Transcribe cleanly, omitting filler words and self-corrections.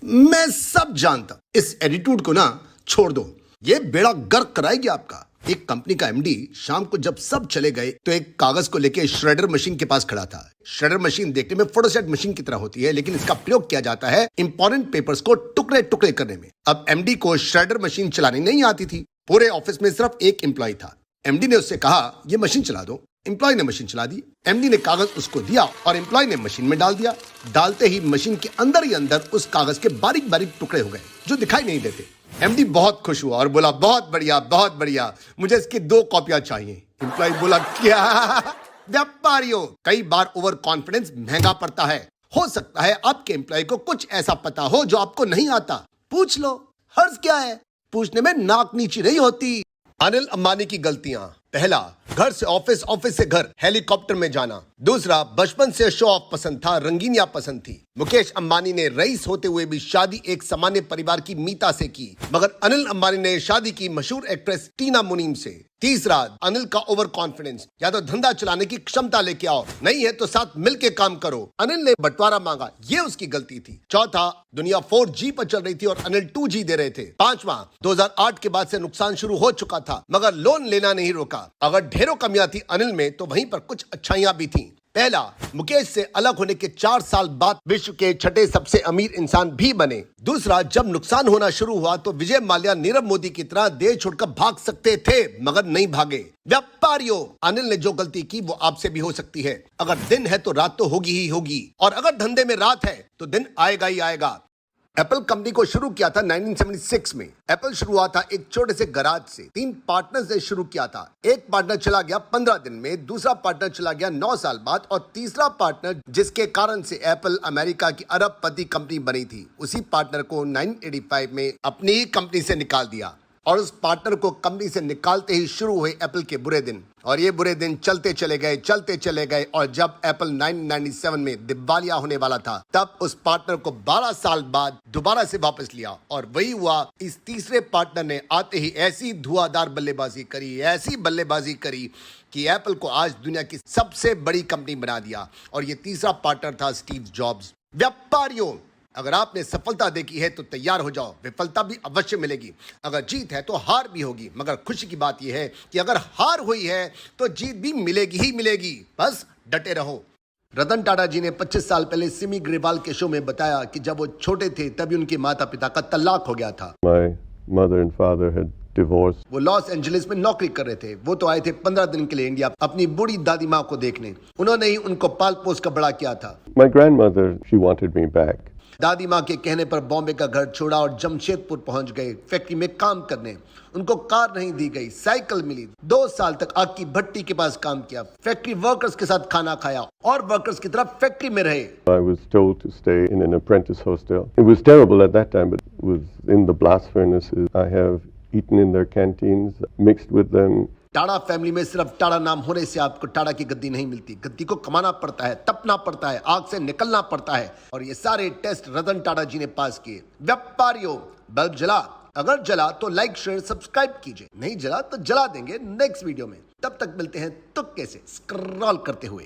मैं सब जानता, इस एटीट्यूड को ना छोड़ दो, ये बेड़ा गर्क कराएगी आपका। एक कंपनी का एमडी शाम को जब सब चले गए तो एक कागज को लेकर श्रेडर मशीन के पास खड़ा था। श्रेडर मशीन देखने में फोटोस्टेट मशीन की तरह होती है, लेकिन इसका प्रयोग किया जाता है इंपॉर्टेंट पेपर्स को टुकड़े टुकड़े करने में। अब एमडी को श्रेडर मशीन चलानी नहीं आती थी। पूरे ऑफिस में सिर्फ एक एम्प्लॉय था। एमडी ने उससे कहा, ये मशीन चला दो। एम्प्लॉय ने मशीन चला दी। एमडी ने कागज उसको दिया और एम्प्लॉय ने मशीन में डाल दिया। डालते ही मशीन के अंदर ही अंदर उस कागज के बारीक बारीक टुकड़े हो गए जो दिखाई नहीं देते। एमडी बहुत खुश हुआ और बोला, बहुत बढ़िया, मुझे इसकी 2 कॉपियां चाहिए। एम्प्लॉय बोला, क्या? व्यापारियों, कई बार ओवर कॉन्फिडेंस महंगा पड़ता है। हो सकता है आपके एम्प्लॉय को कुछ ऐसा पता हो जो आपको नहीं आता। पूछ लो, हर्ज क्या है? पूछने में नाक नीची नहीं होती। अनिल अंबानी की गलतियां। पहला, घर से ऑफिस, ऑफिस से घर, हेलीकॉप्टर में जाना। दूसरा, बचपन से शो ऑफ पसंद था, रंगीनियां पसंद थी। मुकेश अंबानी ने रईस होते हुए भी शादी एक सामान्य परिवार की मीता से की, मगर अनिल अंबानी ने शादी की मशहूर एक्ट्रेस टीना मुनीम से। तीसरा, अनिल का ओवर कॉन्फिडेंस। या तो धंधा चलाने की क्षमता लेके आओ, नहीं है तो साथ मिलके काम करो। अनिल ने बंटवारा मांगा, ये उसकी गलती थी। चौथा, दुनिया 4G पर चल रही थी और अनिल 2G दे रहे थे। पांचवा, 2008 के बाद से नुकसान शुरू हो चुका था, मगर लोन लेना नहीं रोका। अगर ढेरों कमियां थी अनिल में, तो वहीं पर कुछ अच्छाइयां भी थीं। पहला, मुकेश से अलग होने के 4 साल बाद विश्व के 6ठे सबसे अमीर इंसान भी बने। दूसरा, जब नुकसान होना शुरू हुआ तो विजय माल्या नीरव मोदी की तरह देश छोड़कर भाग सकते थे, मगर नहीं भागे। व्यापारियों, अनिल ने जो गलती की वो आपसे भी हो सकती है। अगर दिन है तो रात तो होगी ही होगी, और अगर धंधे में रात है तो दिन आएगा ही आएगा। एप्पल कंपनी को शुरू किया था 1976 में। एप्पल शुरू हुआ था एक छोटे से गराज से। 3 पार्टनर्स ने शुरू किया था। एक पार्टनर चला गया 15 दिन में, दूसरा पार्टनर चला गया 9 साल बाद, और तीसरा पार्टनर जिसके कारण से एप्पल अमेरिका की अरबपति कंपनी बनी थी, उसी पार्टनर को 1985 में अपनी ही कंपनी से निकाल दिया। और उस पार्टनर को कंपनी से निकालते ही शुरू हुए एप्पल के बुरे दिन। और ये बुरे दिन चलते चले गए, और जब एप्पल 1997 में दिवालिया होने वाला था, तब उस पार्टनर को 12 साल बाद दोबारा से वापस लिया। और वही हुआ, इस तीसरे पार्टनर ने आते ही ऐसी धुआंधार बल्लेबाजी करी कि एप्पल को आज दुनिया की सबसे बड़ी कंपनी बना दिया। और ये तीसरा पार्टनर था स्टीव जॉब्स। व्यापारियों, अगर आपने सफलता देखी है तो तैयार हो जाओ, विफलता भी अवश्य मिलेगी। अगर जीत है तो हार भी होगी, मगर खुशी की बात यह है कि अगर हार हुई है तो जीत भी मिलेगी ही मिलेगी। बस डटे रहो। रतन टाटा जी ने 25 साल पहले सिमी ग्रेवाल के शो में बताया कि जब वो छोटे थे तभी उनके माता पिता का तलाक हो गया था। My mother and father had divorced. वो लॉस एंजलिस में नौकरी कर रहे थे। वो तो आए थे 15 दिन के लिए इंडिया अपनी बूढ़ी दादी माँ को देखने। उन्होंने ही उनको पाल पोस कर बड़ा किया था। My grandmother, she wanted me back. दादी माँ के कहने पर बॉम्बे का घर छोड़ा और जमशेदपुर पहुंच गए फैक्ट्री में काम करने। उनको कार नहीं दी गई, साइकिल मिली। 2 साल तक आग की भट्टी के पास काम किया, फैक्ट्री वर्कर्स के साथ खाना खाया और वर्कर्स की तरह फैक्ट्री में रहे। I was told to stay in an apprentice hostel. It was terrible at that time, but it was in the blast furnaces. I have eaten in their canteens, mixed with them. Ta-da family में सिर्फ ta-da नाम होने से आपको ta-da की गद्दी नहीं मिलती। गद्दी को कमाना पड़ता है, तपना पड़ता है, आग से निकलना पड़ता है, और ये सारे टेस्ट रतन टाटा जी ने पास किए। व्यापारियों, बल्ब जला? अगर जला तो लाइक शेयर सब्सक्राइब कीजिए, नहीं जला तो जला देंगे नेक्स्ट वीडियो में। तब तक मिलते हैं तुक्के से स्क्रॉल करते हुए।